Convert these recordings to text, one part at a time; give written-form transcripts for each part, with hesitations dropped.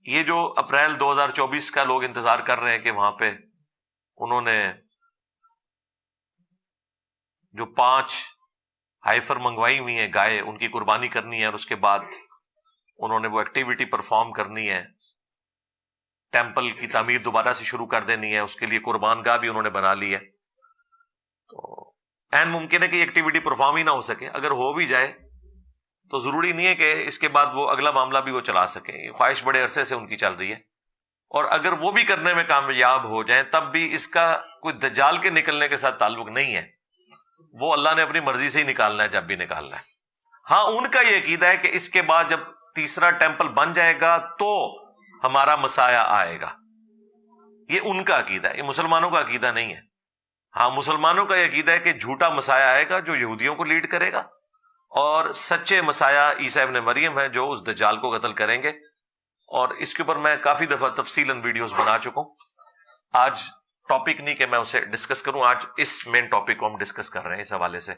یہ جو اپریل 2024 کا لوگ انتظار کر رہے ہیں کہ وہاں پہ انہوں نے جو 5 ہائفر منگوائی ہوئی ہیں گائے، ان کی قربانی کرنی ہے، اور اس کے بعد انہوں نے وہ ایکٹیویٹی پرفارم کرنی ہے، ٹیمپل کی تعمیر دوبارہ سے شروع کر دینی ہے، اس کے لیے قربان گاہ بھی انہوں نے بنا لی ہے. تو عین ممکن ہے کہ یہ ایکٹیویٹی پرفارم ہی نہ ہو سکے. اگر ہو بھی جائے تو ضروری نہیں ہے کہ اس کے بعد وہ اگلا معاملہ بھی وہ چلا سکیں. یہ خواہش بڑے عرصے سے ان کی چل رہی ہے، اور اگر وہ بھی کرنے میں کامیاب ہو جائیں تب بھی اس کا کوئی دجال کے نکلنے کے ساتھ تعلق نہیں ہے. وہ اللہ نے اپنی مرضی سے ہی نکالنا ہے جب بھی نکالنا ہے. ہاں، ان کا یہ عقیدہ ہے کہ اس کے بعد جب تیسرا ٹیمپل بن جائے گا تو ہمارا مسایہ آئے گا. یہ ان کا عقیدہ ہے، یہ مسلمانوں کا عقیدہ نہیں ہے. ہاں، مسلمانوں کا یہ عقیدہ ہے کہ جھوٹا مسایہ آئے گا جو یہودیوں کو لیڈ کرے گا، اور سچے مسایہ عیسیٰ ابن مریم ہے جو اس دجال کو قتل کریں گے. اور اس کے اوپر میں کافی دفعہ تفصیلاً ویڈیوز بنا چکا ہوں. آج ٹاپک نہیں کہ میں اسے ڈسکس کروں، آج اس مین ٹاپک کو ہم ڈسکس کر رہے ہیں. اس حوالے سے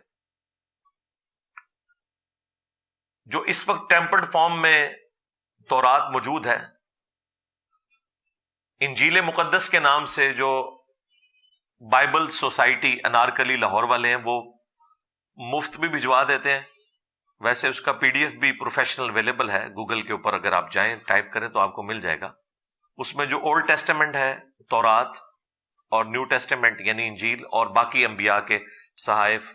جو اس وقت ٹیمپرڈ فارم میں تورات موجود ہے، انجیل مقدس کے نام سے جو بائبل سوسائٹی انارکلی لاہور والے ہیں وہ مفت بھی بھجوا دیتے ہیں. ویسے اس کا PDF بھی پروفیشنل اویلیبل ہے گوگل کے اوپر، اگر آپ جائیں ٹائپ کریں تو آپ کو مل جائے گا. اس میں جو اولڈ ٹیسٹمنٹ ہے تورات، اور نیو ٹیسٹمنٹ یعنی انجیل، اور باقی انبیاء کے صحائف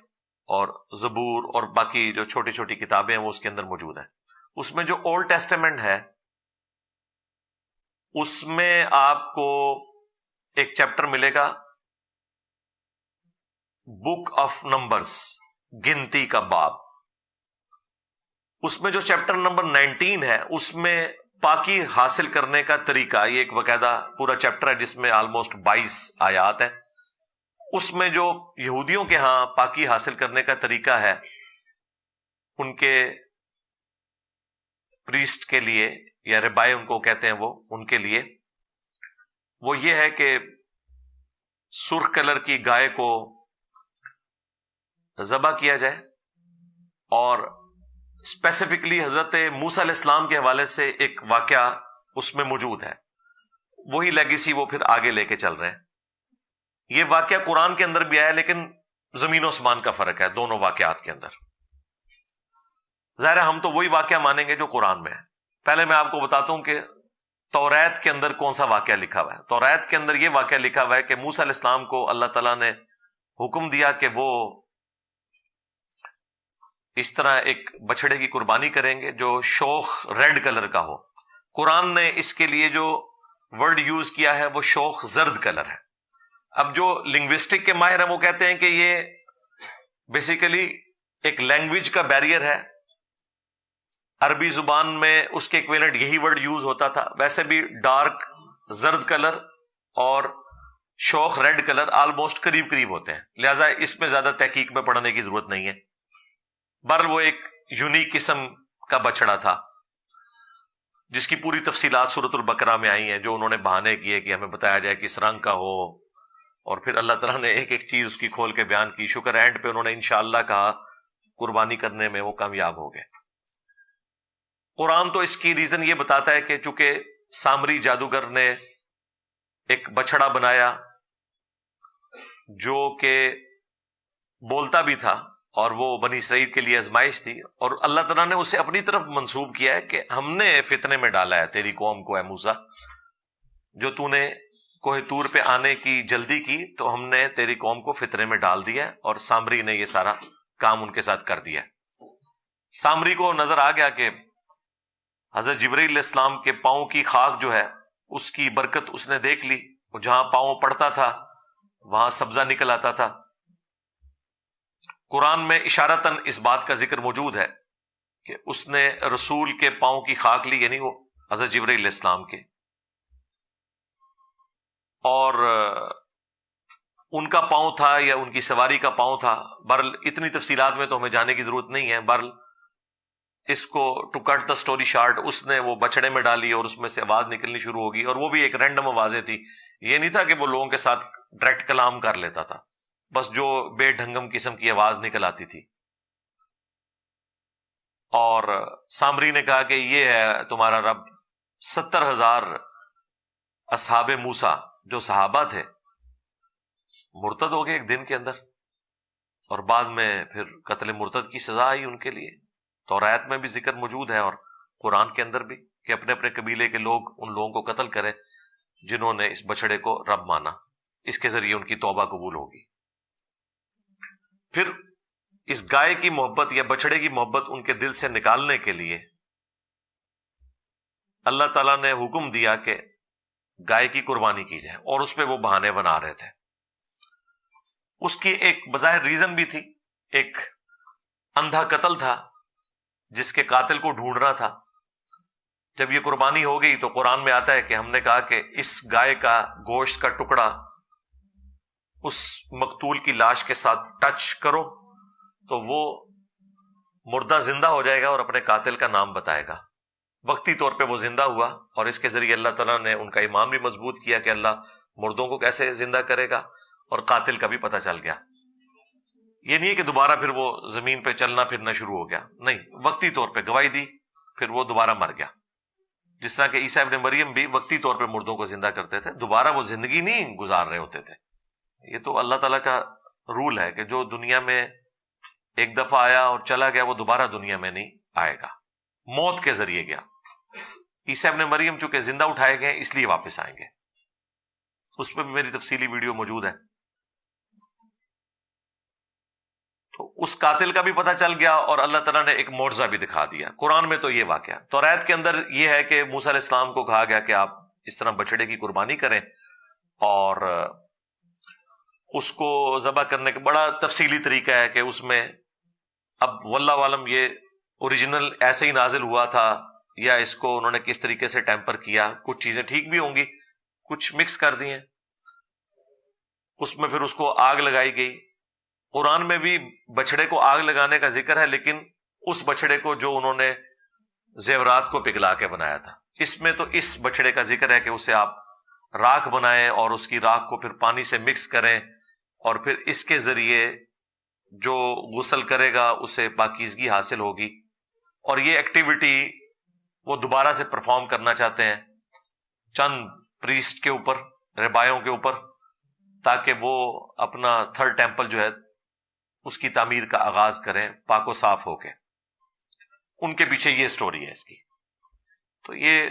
اور زبور اور باقی جو چھوٹی چھوٹی کتابیں ہیں وہ اس کے اندر موجود ہیں. اس میں جو اولڈ ٹیسٹمنٹ ہے اس میں آپ کو ایک چیپٹر ملے گا بک آف نمبرز، گنتی کا باب. اس میں جو چیپٹر نمبر 19 ہے اس میں پاکی حاصل کرنے کا طریقہ، یہ ایک باقاعدہ پورا چیپٹر ہے جس میں آلموسٹ 22 آیات ہیں. اس میں جو یہودیوں کے ہاں پاکی حاصل کرنے کا طریقہ ہے ان کے پریسٹ کے لیے، یا ربائے ان کو کہتے ہیں، وہ ان کے لیے وہ یہ ہے کہ سرخ کلر کی گائے کو ذبح کیا جائے، اور اسپیسیفکلی حضرت موسیٰ علیہ السلام کے حوالے سے ایک واقعہ اس میں موجود ہے. وہی لیگیسی وہ پھر آگے لے کے چل رہے ہیں. یہ واقعہ قرآن کے اندر بھی آیا، لیکن زمین و آسمان کا فرق ہے دونوں واقعات کے اندر. ظاہر ہے ہم تو وہی واقعہ مانیں گے جو قرآن میں ہے. پہلے میں آپ کو بتاتا ہوں کہ توریت کے اندر کون سا واقعہ لکھا ہوا ہے. توریت کے اندر یہ واقعہ لکھا ہوا ہے کہ موسیٰ علیہ السلام کو اللہ تعالیٰ نے حکم دیا کہ وہ اس طرح ایک بچڑے کی قربانی کریں گے جو شوخ ریڈ کلر کا ہو. قرآن نے اس کے لیے جو ورڈ یوز کیا ہے وہ شوخ زرد کلر ہے. اب جو لنگوسٹک کے ماہر ہیں وہ کہتے ہیں کہ یہ بیسیکلی ایک لینگویج کا بیریئر ہے. عربی زبان میں اس کے ایکویلنٹ یہی ورڈ یوز ہوتا تھا. ویسے بھی ڈارک زرد کلر اور شوخ ریڈ کلر آلموسٹ قریب قریب ہوتے ہیں، لہذا اس میں زیادہ تحقیق میں پڑھنے کی ضرورت نہیں ہے. بہرحال وہ ایک یونیک قسم کا بچڑا تھا جس کی پوری تفصیلات سورۃ البقرہ میں آئی ہیں، جو انہوں نے بہانے کیے کہ ہمیں بتایا جائے کس رنگ کا ہو، اور پھر اللہ تعالیٰ نے ایک ایک چیز اس کی کھول کے بیان کی. شکر اینڈ پہ انہوں نے انشاءاللہ کہا، قربانی کرنے میں وہ کامیاب ہو گئے. قرآن تو اس کی ریزن یہ بتاتا ہے کہ چونکہ سامری جادوگر نے ایک بچڑا بنایا جو کہ بولتا بھی تھا، اور وہ بنی اسرائیل کے لیے آزمائش تھی، اور اللہ تعالیٰ نے اسے اپنی طرف منسوب کیا ہے کہ ہم نے فتنے میں ڈالا ہے تیری قوم کو، اے موسیٰ، جو تو نے کوہ طور پہ آنے کی جلدی کی تو ہم نے تیری قوم کو فتنے میں ڈال دیا، اور سامری نے یہ سارا کام ان کے ساتھ کر دیا. سامری کو نظر آ گیا کہ حضرت جبرائیل علیہ السلام کے پاؤں کی خاک جو ہے اس کی برکت اس نے دیکھ لی، وہ جہاں پاؤں پڑتا تھا وہاں سبزہ نکل آتا تھا. قرآن میں اشارتاً اس بات کا ذکر موجود ہے کہ اس نے رسول کے پاؤں کی خاک لی، یعنی وہ حضرت جبرائیل علیہ السلام کے، اور ان کا پاؤں تھا یا ان کی سواری کا پاؤں تھا. بہرحال اتنی تفصیلات میں تو ہمیں جانے کی ضرورت نہیں ہے. بہرحال اس کو to cut the story short, اس نے وہ بچڑے میں ڈالی اور اس میں سے آواز نکلنی شروع ہوگی، اور وہ بھی ایک رینڈم آوازیں تھی. یہ نہیں تھا کہ وہ لوگوں کے ساتھ ڈائریکٹ کلام کر لیتا تھا، بس جو بے ڈھنگم قسم کی آواز نکل آتی تھی. اور سامری نے کہا کہ یہ ہے تمہارا رب 70,000 اصحاب موسیٰ جو صحابہ تھے مرتد ہو گئے ایک دن کے اندر، اور بعد میں پھر قتل مرتد کی سزا آئی ان کے لیے۔ تورات میں بھی ذکر موجود ہے اور قرآن کے اندر بھی کہ اپنے اپنے قبیلے کے لوگ ان لوگوں کو قتل کریں جنہوں نے اس بچڑے کو رب مانا، اس کے ذریعے ان کی توبہ قبول ہوگی۔ پھر اس گائے کی محبت یا بچڑے کی محبت ان کے دل سے نکالنے کے لیے اللہ تعالیٰ نے حکم دیا کہ گائے کی قربانی کی جائے، اور اس پہ وہ بہانے بنا رہے تھے۔ اس کی ایک بظاہر ریزن بھی تھی، ایک اندھا قتل تھا جس کے قاتل کو ڈھونڈنا تھا۔ جب یہ قربانی ہو گئی تو قرآن میں آتا ہے کہ ہم نے کہا کہ اس گائے کا گوشت کا ٹکڑا اس مقتول کی لاش کے ساتھ ٹچ کرو تو وہ مردہ زندہ ہو جائے گا اور اپنے قاتل کا نام بتائے گا۔ وقتی طور پہ وہ زندہ ہوا، اور اس کے ذریعے اللہ تعالیٰ نے ان کا ایمان بھی مضبوط کیا کہ اللہ مردوں کو کیسے زندہ کرے گا، اور قاتل کا بھی پتہ چل گیا۔ یہ نہیں ہے کہ دوبارہ پھر وہ زمین پہ چلنا پھرنا شروع ہو گیا، نہیں، وقتی طور پہ گواہی دی، پھر وہ دوبارہ مر گیا۔ جس طرح کہ عیسیٰ ابن مریم بھی وقتی طور پہ مردوں کو زندہ کرتے تھے، دوبارہ وہ زندگی نہیں گزار رہے ہوتے تھے۔ یہ تو اللہ تعالیٰ کا رول ہے کہ جو دنیا میں ایک دفعہ آیا اور چلا گیا وہ دوبارہ دنیا میں نہیں آئے گا، موت کے ذریعے گیا۔ عیسیٰ ابن مریم چونکہ زندہ اٹھائے گئے اس لیے واپس آئیں گے، اس پہ بھی میری تفصیلی ویڈیو موجود ہے۔ تو اس قاتل کا بھی پتہ چل گیا، اور اللہ تعالیٰ نے ایک معجزہ بھی دکھا دیا۔ قرآن میں تو یہ واقعہ، تورات کے اندر یہ ہے کہ موسیٰ علیہ السلام کو کہا گیا کہ آپ اس طرح بچڑے کی قربانی کریں، اور اس کو ذبح کرنے کا بڑا تفصیلی طریقہ ہے کہ اس میں اب واللہ عالم یہ اوریجنل ایسے ہی نازل ہوا تھا یا اس کو انہوں نے کس طریقے سے ٹیمپر کیا، کچھ چیزیں ٹھیک بھی ہوں گی، کچھ مکس کر دی ہیں۔ اس میں پھر اس کو آگ لگائی گئی۔ قرآن میں بھی بچڑے کو آگ لگانے کا ذکر ہے، لیکن اس بچڑے کو جو انہوں نے زیورات کو پگھلا کے بنایا تھا۔ اس میں تو اس بچڑے کا ذکر ہے کہ اسے آپ راکھ بنائیں اور اس کی راکھ کو پھر پانی سے مکس کریں، اور پھر اس کے ذریعے جو غسل کرے گا اسے پاکیزگی حاصل ہوگی۔ اور یہ ایکٹیویٹی وہ دوبارہ سے پرفارم کرنا چاہتے ہیں چند پریسٹ کے اوپر، ربایوں کے اوپر، تاکہ وہ اپنا تھرڈ ٹیمپل جو ہے اس کی تعمیر کا آغاز کریں پاک و صاف ہو کے۔ ان کے پیچھے یہ سٹوری ہے اس کی۔ تو یہ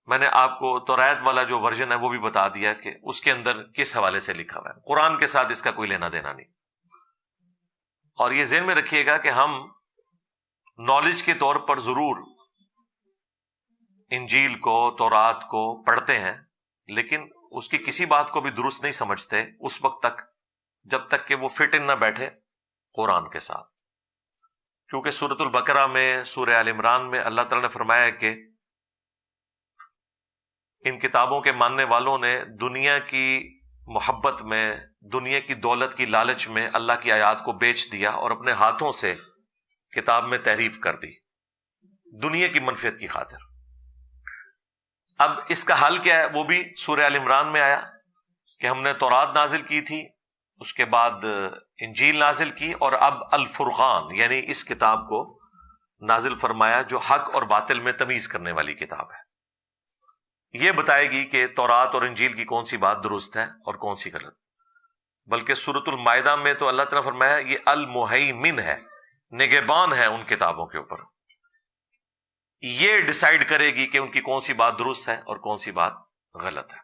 میں نے آپ کو تورات والا جو ورژن ہے وہ بھی بتا دیا کہ اس کے اندر کس حوالے سے لکھا ہوا ہے، قرآن کے ساتھ اس کا کوئی لینا دینا نہیں۔ اور یہ ذہن میں رکھیے گا کہ ہم نالج کے طور پر ضرور انجیل کو، تورات کو پڑھتے ہیں، لیکن اس کی کسی بات کو بھی درست نہیں سمجھتے اس وقت تک جب تک کہ وہ فٹ ان نہ بیٹھے قرآن کے ساتھ۔ کیونکہ سورۃ البقرہ میں، سورہ آل عمران میں اللہ تعالیٰ نے فرمایا ہے کہ ان کتابوں کے ماننے والوں نے دنیا کی محبت میں، دنیا کی دولت کی لالچ میں اللہ کی آیات کو بیچ دیا اور اپنے ہاتھوں سے کتاب میں تحریف کر دی دنیا کی منفعت کی خاطر۔ اب اس کا حل کیا ہے؟ وہ بھی سورہ آل عمران میں آیا کہ ہم نے تورات نازل کی تھی، اس کے بعد انجیل نازل کی، اور اب الفرقان یعنی اس کتاب کو نازل فرمایا جو حق اور باطل میں تمیز کرنے والی کتاب ہے۔ یہ بتائے گی کہ تورات اور انجیل کی کون سی بات درست ہے اور کون سی غلط۔ بلکہ سورۃ المائدہ میں تو اللہ تعالیٰ نے فرمایا یہ المہیمن ہے، نگہبان ہے ان کتابوں کے اوپر، یہ ڈیسائیڈ کرے گی کہ ان کی کون سی بات درست ہے اور کون سی بات غلط ہے۔